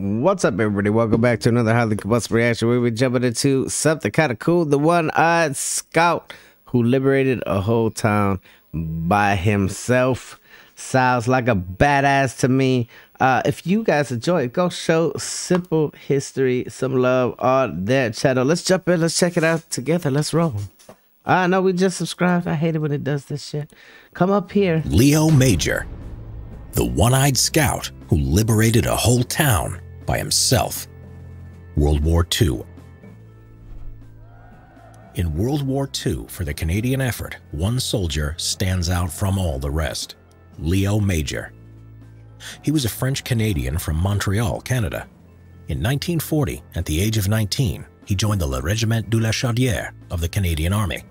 What's up, everybody? Welcome back to another highly combustible reaction where we're jumping into something kind of cool. The one-eyed scout who liberated a whole town by himself. Sounds like a badass to me. If you guys enjoy it, go show Simple History some love on their channel. Let's jump in. Let's check it out together. Let's roll. I know we just subscribed. I hate it when it does this shit. Come up here. Leo Major, the one-eyed scout who liberated a whole town by himself. World War II. In World War II, for the Canadian effort, one soldier stands out from all the rest. Leo Major. He was a French-Canadian from Montreal, Canada. In 1940, at the age of 19, he joined the Le Régiment de la Chaudière of the Canadian Army.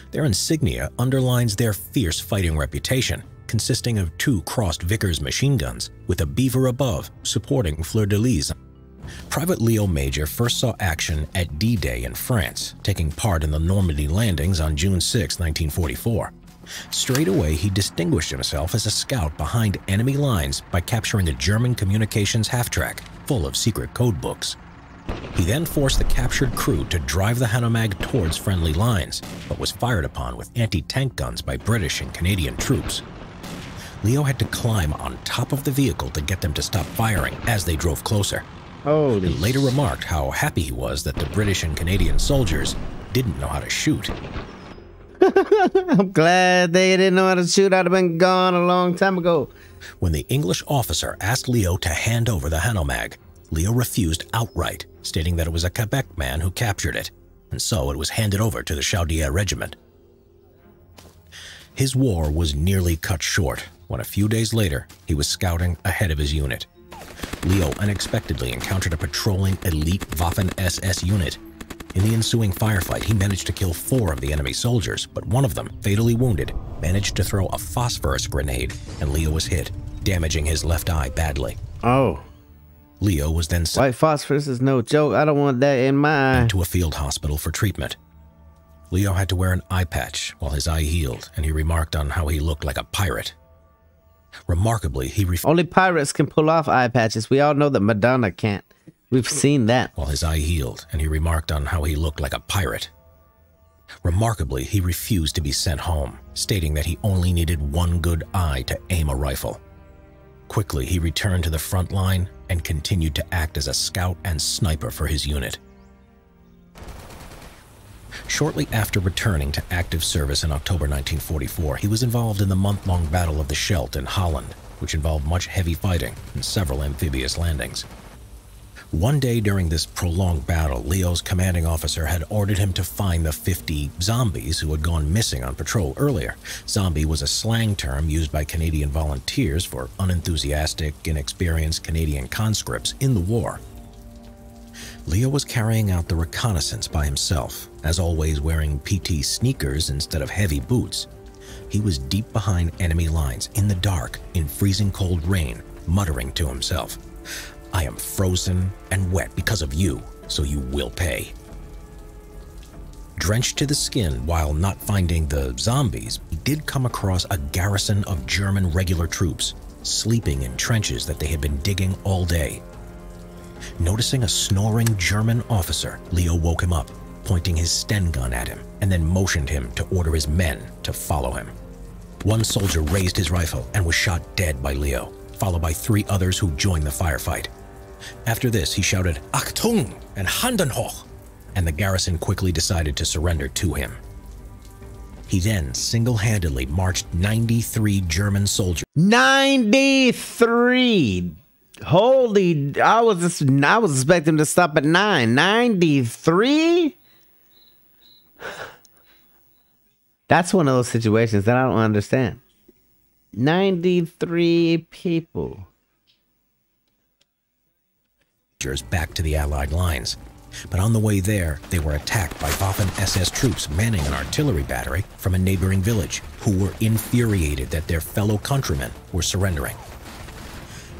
Their insignia underlines their fierce fighting reputation, consisting of 2 crossed Vickers machine guns with a beaver above supporting fleur-de-lis. Private Leo Major first saw action at D-Day in France, taking part in the Normandy landings on June 6, 1944. Straight away, he distinguished himself as a scout behind enemy lines by capturing a German communications half-track full of secret code books. He then forced the captured crew to drive the Hanomag towards friendly lines, but was fired upon with anti-tank guns by British and Canadian troops. Leo had to climb on top of the vehicle to get them to stop firing as they drove closer. Oh, He later remarked how happy he was that the British and Canadian soldiers didn't know how to shoot. I'm glad they didn't know how to shoot. I'd have been gone a long time ago. When the English officer asked Leo to hand over the Hanomag, Leo refused outright, stating that it was a Quebec man who captured it, and so it was handed over to the Chaudière Regiment. His war was nearly cut short when a few days later he was scouting ahead of his unit. Leo unexpectedly encountered a patrolling elite Waffen-SS unit. In the ensuing firefight, he managed to kill 4 of the enemy soldiers, but one of them, fatally wounded, managed to throw a phosphorus grenade, and Leo was hit, damaging his left eye badly. Oh. Leo was then sent White phosphorus is no joke. I don't want that in my eye. to a field hospital for treatment. Leo had to wear an eye patch while his eye healed, and he remarked on how he looked like a pirate. Remarkably, he Only pirates can pull off eye patches. We all know that Madonna can't. We've seen that. While his eye healed, and he remarked on how he looked like a pirate. Remarkably, he refused to be sent home, stating that he only needed one good eye to aim a rifle. Quickly, he returned to the front line and continued to act as a scout and sniper for his unit. Shortly after returning to active service in October 1944, he was involved in the month-long Battle of the Scheldt in Holland, which involved much heavy fighting and several amphibious landings. One day during this prolonged battle, Leo's commanding officer had ordered him to find the 50 zombies who had gone missing on patrol earlier. Zombie was a slang term used by Canadian volunteers for unenthusiastic, inexperienced Canadian conscripts in the war. Leo was carrying out the reconnaissance by himself, as always wearing PT sneakers instead of heavy boots. He was deep behind enemy lines in the dark, in freezing cold rain, muttering to himself, "I am frozen and wet because of you, so you will pay." Drenched to the skin while not finding the zombies, he did come across a garrison of German regular troops, sleeping in trenches that they had been digging all day. Noticing a snoring German officer, Leo woke him up, pointing his Sten gun at him, and then motioned him to order his men to follow him. One soldier raised his rifle and was shot dead by Leo, followed by 3 others who joined the firefight. After this, he shouted, "Achtung!" and "Handen hoch!" and the garrison quickly decided to surrender to him. He then single-handedly marched 93 German soldiers. 93! Holy, I was expecting to stop at 9. 93? That's one of those situations that I don't understand. 93 people. Back to the Allied lines. But on the way there, they were attacked by Waffen-SS troops manning an artillery battery from a neighboring village, who were infuriated that their fellow countrymen were surrendering.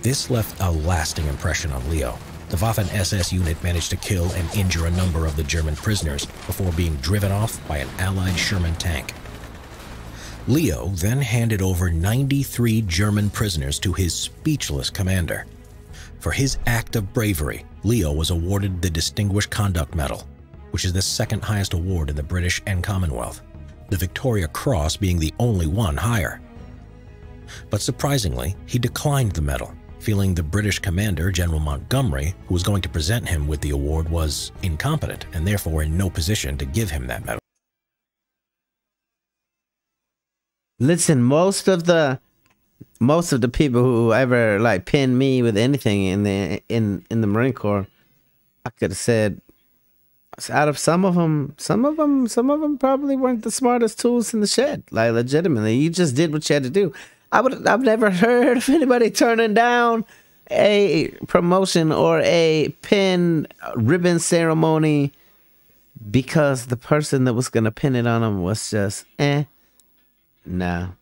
This left a lasting impression on Leo. The Waffen-SS unit managed to kill and injure a number of the German prisoners before being driven off by an Allied Sherman tank. Leo then handed over 93 German prisoners to his speechless commander. For his act of bravery, Leo was awarded the Distinguished Conduct Medal, which is the second highest award in the British and Commonwealth, the Victoria Cross being the only one higher. But surprisingly, he declined the medal, feeling the British commander, General Montgomery, who was going to present him with the award, was incompetent and therefore in no position to give him that medal. Listen, most of the people who ever like pinned me with anything in the Marine Corps, I could have said, out of some of them probably weren't the smartest tools in the shed. Like, legitimately, you just did what you had to do. I've never heard of anybody turning down a promotion or a pin ribbon ceremony because the person that was gonna pin it on them was just no.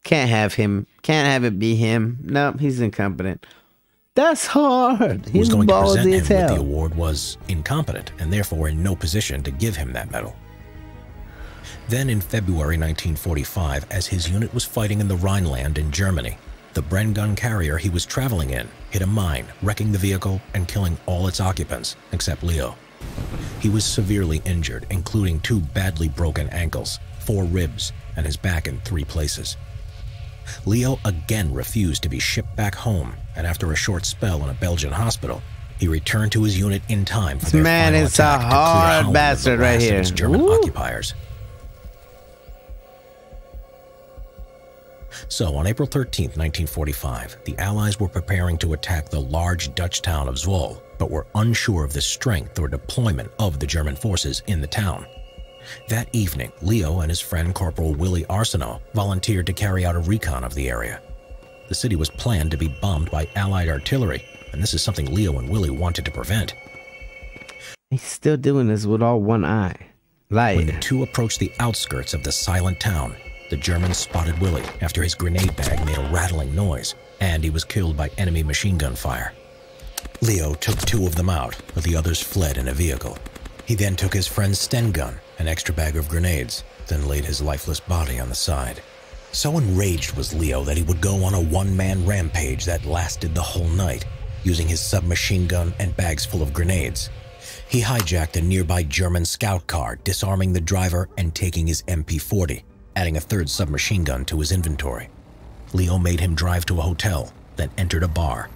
Can't have it be him. No, he's incompetent. That's hard. Who was going to present him with the award was incompetent and therefore in no position to give him that medal. Then in February 1945, as his unit was fighting in the Rhineland in Germany, the Bren Gun Carrier he was traveling in hit a mine, wrecking the vehicle and killing all its occupants, except Leo. He was severely injured, including 2 badly broken ankles, 4 ribs, and his back in 3 places. Leo again refused to be shipped back home, and after a short spell in a Belgian hospital, he returned to his unit in time for their final attack to clear Holland bastard right here. Its German occupiers. So, on April 13, 1945, the Allies were preparing to attack the large Dutch town of Zwolle, but were unsure of the strength or deployment of the German forces in the town. That evening, Leo and his friend Corporal Willie Arsenault volunteered to carry out a recon of the area. The city was planned to be bombed by Allied artillery, and this is something Leo and Willie wanted to prevent. He's still doing this with all one eye. When the two approached the outskirts of the silent town, the Germans spotted Willie after his grenade bag made a rattling noise, and he was killed by enemy machine gun fire. Leo took 2 of them out, but the others fled in a vehicle. He then took his friend's Sten gun, an extra bag of grenades, then laid his lifeless body on the side. So enraged was Leo that he would go on a one-man rampage that lasted the whole night, using his submachine gun and bags full of grenades. He hijacked a nearby German scout car, disarming the driver and taking his MP-40, adding a 3rd submachine gun to his inventory. Leo made him drive to a hotel, then entered a bar.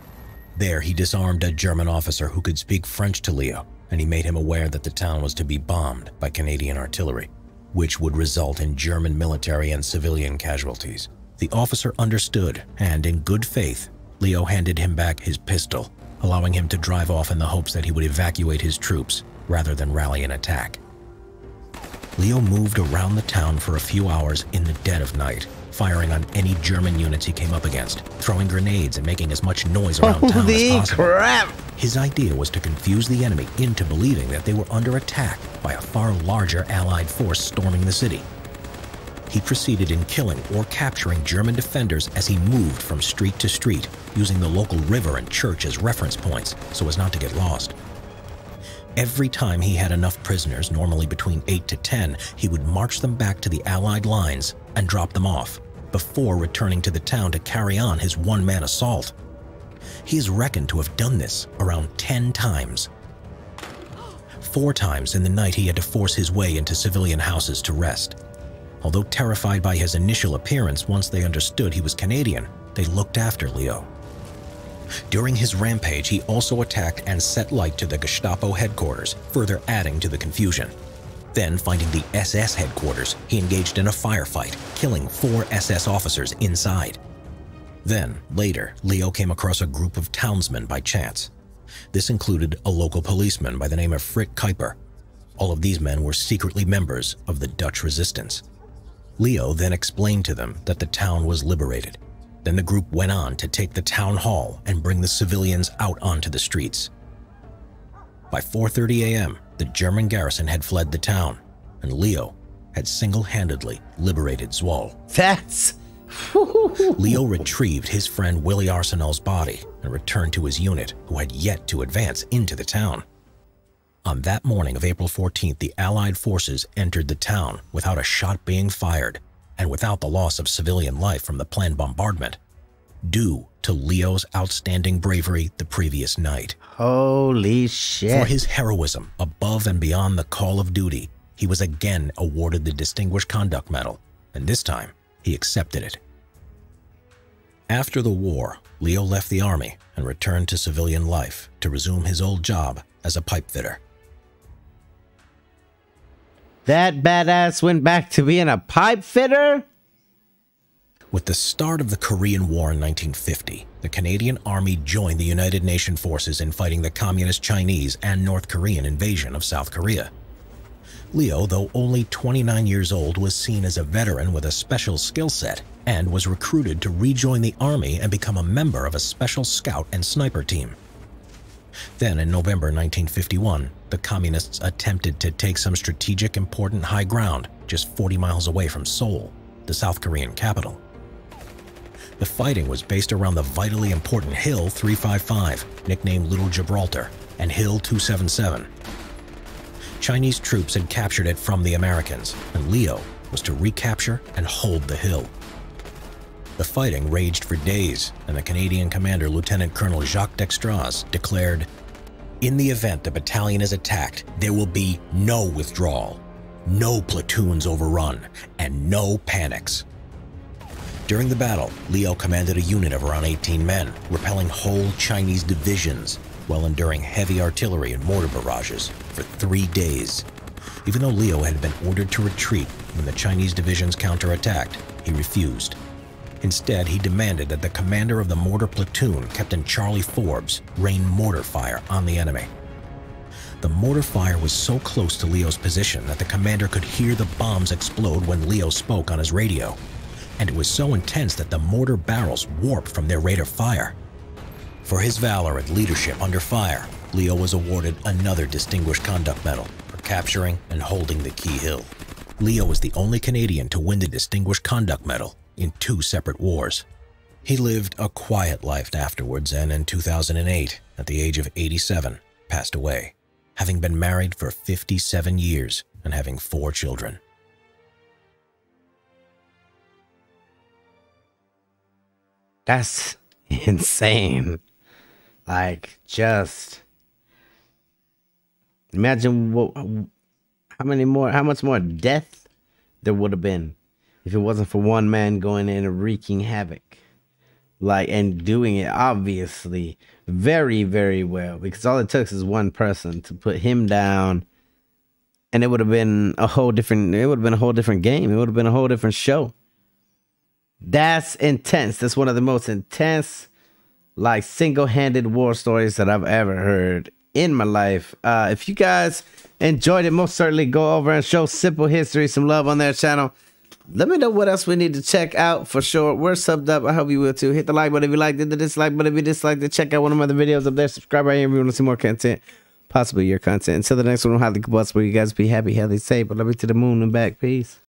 There he disarmed a German officer who could speak French to Leo, and he made him aware that the town was to be bombed by Canadian artillery, which would result in German military and civilian casualties. The officer understood, and in good faith, Leo handed him back his pistol, allowing him to drive off in the hopes that he would evacuate his troops rather than rally an attack. Leo moved around the town for a few hours in the dead of night, firing on any German units he came up against, throwing grenades and making as much noise around town as possible. Crap. His idea was to confuse the enemy into believing that they were under attack by a far larger Allied force storming the city. He proceeded in killing or capturing German defenders as he moved from street to street, using the local river and church as reference points so as not to get lost. Every time he had enough prisoners, normally between 8 to 10, he would march them back to the Allied lines and drop them off, before returning to the town to carry on his one-man assault. He is reckoned to have done this around 10 times. 4 times in the night he had to force his way into civilian houses to rest. Although terrified by his initial appearance, once they understood he was Canadian, they looked after Leo. During his rampage, he also attacked and set light to the Gestapo headquarters, further adding to the confusion. Then, finding the SS headquarters, he engaged in a firefight, killing 4 SS officers inside. Then, later, Leo came across a group of townsmen by chance. This included a local policeman by the name of Frit Kuiper. All of these men were secretly members of the Dutch resistance. Leo then explained to them that the town was liberated. Then the group went on to take the town hall and bring the civilians out onto the streets. By 4:30 a.m., the German garrison had fled the town, and Leo had single-handedly liberated Zwolle. That's... Leo retrieved his friend Willie Arsenault's body and returned to his unit, who had yet to advance into the town. On that morning of April 14th, the Allied forces entered the town without a shot being fired and without the loss of civilian life from the planned bombardment. due to Leo's outstanding bravery the previous night. Holy shit. For his heroism above and beyond the call of duty, he was again awarded the Distinguished Conduct Medal, and this time he accepted it. After the war, Leo left the army and returned to civilian life to resume his old job as a pipe fitter. That badass went back to being a pipe fitter? With the start of the Korean War in 1950, the Canadian Army joined the United Nations forces in fighting the Communist Chinese and North Korean invasion of South Korea. Leo, though only 29 years old, was seen as a veteran with a special skill set and was recruited to rejoin the Army and become a member of a special scout and sniper team. Then, in November 1951, the Communists attempted to take some strategic important high ground just 40 miles away from Seoul, the South Korean capital. The fighting was based around the vitally important Hill 355, nicknamed Little Gibraltar, and Hill 277. Chinese troops had captured it from the Americans, and Leo was to recapture and hold the hill. The fighting raged for days, and the Canadian commander, Lieutenant Colonel Jacques Dextraz, declared, "In the event the battalion is attacked, there will be no withdrawal, no platoons overrun, and no panics." During the battle, Leo commanded a unit of around 18 men, repelling whole Chinese divisions while enduring heavy artillery and mortar barrages for 3 days. Even though Leo had been ordered to retreat when the Chinese divisions counterattacked, he refused. Instead, he demanded that the commander of the mortar platoon, Captain Charlie Forbes, rain mortar fire on the enemy. The mortar fire was so close to Leo's position that the commander could hear the bombs explode when Leo spoke on his radio, and it was so intense that the mortar barrels warped from their rate of fire. For his valor and leadership under fire, Leo was awarded another Distinguished Conduct Medal for capturing and holding the key hill. Leo was the only Canadian to win the Distinguished Conduct Medal in 2 separate wars. He lived a quiet life afterwards and in 2008, at the age of 87, passed away, having been married for 57 years and having 4 children. That's insane. Like, just imagine how much more death there would have been if it wasn't for one man going in and wreaking havoc, like, and doing it obviously very, very well, because all it took is one person to put him down, and it would have been a whole different game. It would have been a whole different show. That's intense. That's one of the most intense, like, single-handed war stories that I've ever heard in my life. If you guys enjoyed it, most certainly go over and show Simple History some love on their channel. Let me know what else we need to check out for sure. We're subbed up. I hope you will too. Hit the like button if you liked it, the dislike button if you disliked it. Check out one of my other videos up there. Subscribe right here if you want to see more content, possibly your content. Until the next one, highly combustible. You guys be happy, healthy, safe. But love you to the moon and back. Peace.